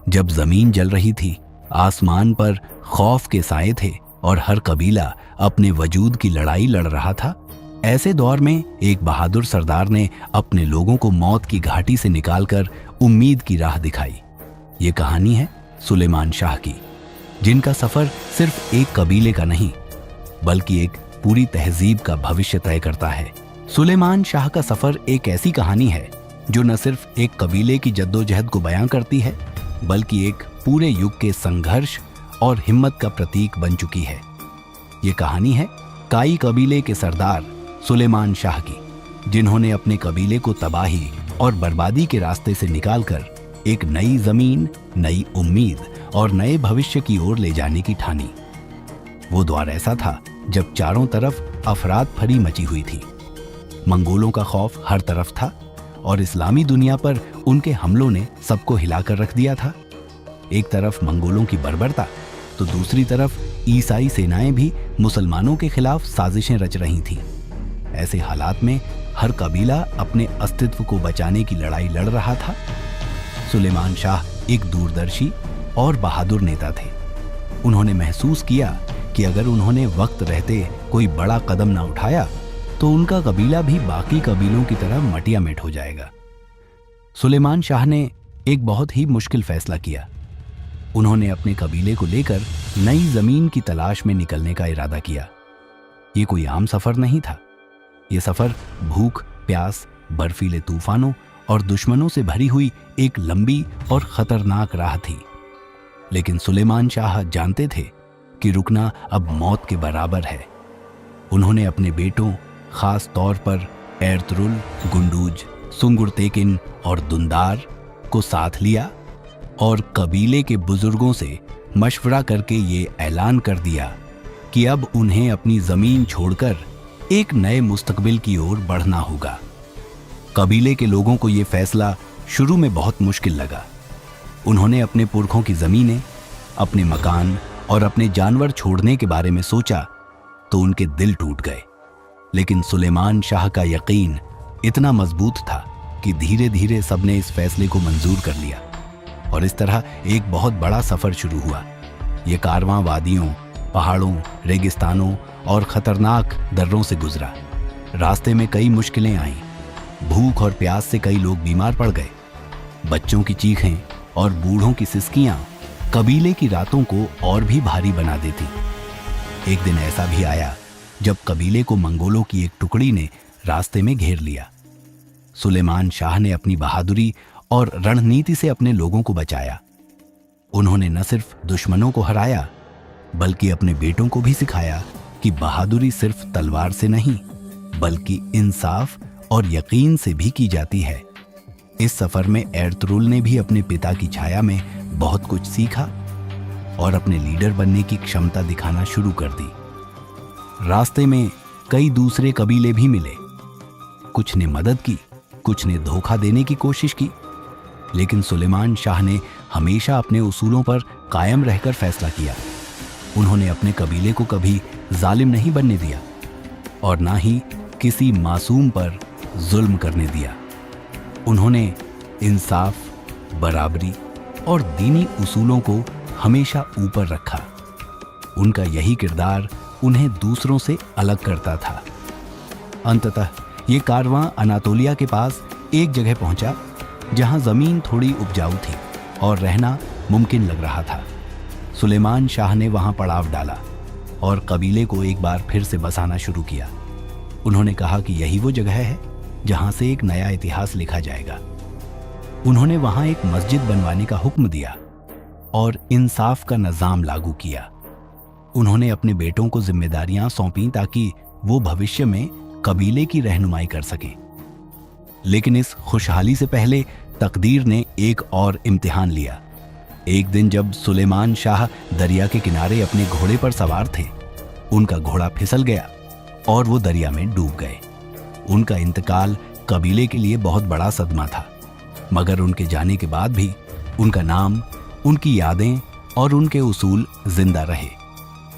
जब जमीन जल रही थी, आसमान पर खौफ के साए थे और हर कबीला अपने वजूद की लड़ाई लड़ रहा था, ऐसे दौर में एक बहादुर सरदार ने अपने लोगों को मौत की घाटी से निकालकर उम्मीद की राह दिखाई। ये कहानी है सुलेमान शाह की, जिनका सफर सिर्फ एक कबीले का नहीं बल्कि एक पूरी तहजीब का भविष्य तय करता है। सुलेमान शाह का सफर एक ऐसी कहानी है जो न सिर्फ एक कबीले की जद्दोजहद को बयां करती है बल्कि एक पूरे युग के संघर्ष और हिम्मत का प्रतीक बन चुकी है। ये कहानी है काई कबीले के सरदार सुलेमान शाह की, जिन्होंने अपने कबीले को तबाही और बर्बादी के रास्ते से निकालकर एक नई जमीन, नई उम्मीद और नए भविष्य की ओर ले जाने की ठानी। वो दौर ऐसा था जब चारों तरफ अफरात फरी मची हुई थी। मंगोलों का खौफ हर तरफ था और इस्लामी दुनिया पर उनके हमलों ने सबको हिलाकर रख दिया था। एक तरफ मंगोलों की बर्बरता तो दूसरी तरफ ईसाई सेनाएं भी मुसलमानों के खिलाफ साजिशें रच रही थीं। ऐसे हालात में हर कबीला अपने अस्तित्व को बचाने की लड़ाई लड़ रहा था। सुलेमान शाह एक दूरदर्शी और बहादुर नेता थे। उन्होंने महसूस किया कि अगर उन्होंने वक्त रहते कोई बड़ा कदम न उठाया तो उनका कबीला भी बाकी कबीलों की तरह मटिया मेट हो जाएगा। सुलेमान शाह ने एक बहुत ही मुश्किल फैसला किया। उन्होंने अपने कबीले को लेकर नई जमीन की तलाश में निकलने का इरादा किया। ये कोई आम सफर नहीं था। ये सफर भूख, प्यास, बर्फीले तूफानों और दुश्मनों से भरी हुई एक लंबी और खतरनाक राह थी। लेकिन सुलेमान शाह जानते थे कि रुकना अब मौत के बराबर है। उन्होंने अपने बेटों, खास तौर पर एर्तुरुल, गुंडूज, सुंगुरतेकिन और दुंदार को साथ लिया और कबीले के बुजुर्गों से मशवरा करके ये ऐलान कर दिया कि अब उन्हें अपनी जमीन छोड़कर एक नए मुस्तकबिल की ओर बढ़ना होगा। कबीले के लोगों को ये फैसला शुरू में बहुत मुश्किल लगा। उन्होंने अपने पुरखों की जमीनें, अपने मकान और अपने जानवर छोड़ने के बारे में सोचा तो उनके दिल टूट गए। लेकिन सुलेमान शाह का यकीन इतना मजबूत था कि धीरे धीरे सबने इस फैसले को मंजूर कर लिया और इस तरह एक बहुत बड़ा सफर शुरू हुआ। ये कारवां वादियों, पहाड़ों, रेगिस्तानों और खतरनाक दर्रों से गुजरा। रास्ते में कई मुश्किलें आईं। भूख और प्यास से कई लोग बीमार पड़ गए। बच्चों की चीखें और बूढ़ों की सिसकियां कबीले की रातों को और भी भारी बना देती। एक दिन ऐसा भी आया जब कबीले को मंगोलों की एक टुकड़ी ने रास्ते में घेर लिया। सुलेमान शाह ने अपनी बहादुरी और रणनीति से अपने लोगों को बचाया। उन्होंने न सिर्फ दुश्मनों को हराया बल्कि अपने बेटों को भी सिखाया कि बहादुरी सिर्फ तलवार से नहीं बल्कि इंसाफ और यकीन से भी की जाती है। इस सफर में एर्तुरुल ने भी अपने पिता की छाया में बहुत कुछ सीखा और अपने लीडर बनने की क्षमता दिखाना शुरू कर दी। रास्ते में कई दूसरे कबीले भी मिले। कुछ ने मदद की, कुछ ने धोखा देने की कोशिश की, लेकिन सुलेमान शाह ने हमेशा अपने उसूलों पर कायम रहकर फैसला किया। उन्होंने अपने कबीले को कभी जालिम नहीं बनने दिया और ना ही किसी मासूम पर जुल्म करने दिया। उन्होंने इंसाफ, बराबरी और दीनी उसूलों को हमेशा ऊपर रखा। उनका यही किरदार उन्हें दूसरों से अलग करता था। अंततः ये कारवां अनातोलिया के पास एक जगह पहुंचा जहां जमीन थोड़ी उपजाऊ थी और रहना मुमकिन लग रहा था। सुलेमान शाह ने वहां पड़ाव डाला और कबीले को एक बार फिर से बसाना शुरू किया। उन्होंने कहा कि यही वो जगह है जहां से एक नया इतिहास लिखा जाएगा। उन्होंने वहां एक मस्जिद बनवाने का हुक्म दिया और इंसाफ का निजाम लागू किया। उन्होंने अपने बेटों को जिम्मेदारियां सौंपी ताकि वो भविष्य में कबीले की रहनुमाई कर सकें। लेकिन इस खुशहाली से पहले तकदीर ने एक और इम्तिहान लिया। एक दिन जब सुलेमान शाह दरिया के किनारे अपने घोड़े पर सवार थे, उनका घोड़ा फिसल गया और वो दरिया में डूब गए। उनका इंतकाल कबीले के लिए बहुत बड़ा सदमा था, मगर उनके जाने के बाद भी उनका नाम, उनकी यादें और उनके उसूल जिंदा रहे।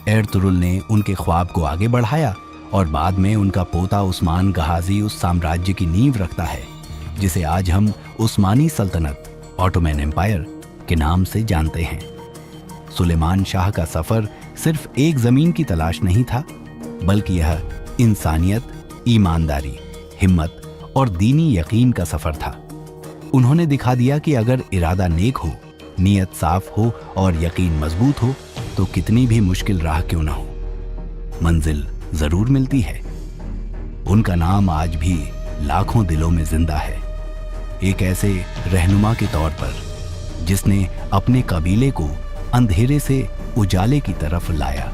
एर्तुरुल ने उनके ख्वाब को आगे बढ़ाया और बाद में उनका पोता उस्मान गहाजी उस साम्राज्य की नींव रखता है जिसे आज हम उस्मानी सल्तनत, ऑटोमन एम्पायर के नाम से जानते हैं। सुलेमान शाह का सफर सिर्फ एक जमीन की तलाश नहीं था, बल्कि यह इंसानियत, ईमानदारी, हिम्मत और दीनी यकीन का सफर था। उन्होंने दिखा दिया कि अगर इरादा नेक हो, नीयत साफ हो और यकीन मजबूत हो तो कितनी भी मुश्किल राह क्यों ना हो, मंजिल जरूर मिलती है। उनका नाम आज भी लाखों दिलों में जिंदा है, एक ऐसे रहनुमा के तौर पर जिसने अपने कबीले को अंधेरे से उजाले की तरफ लाया।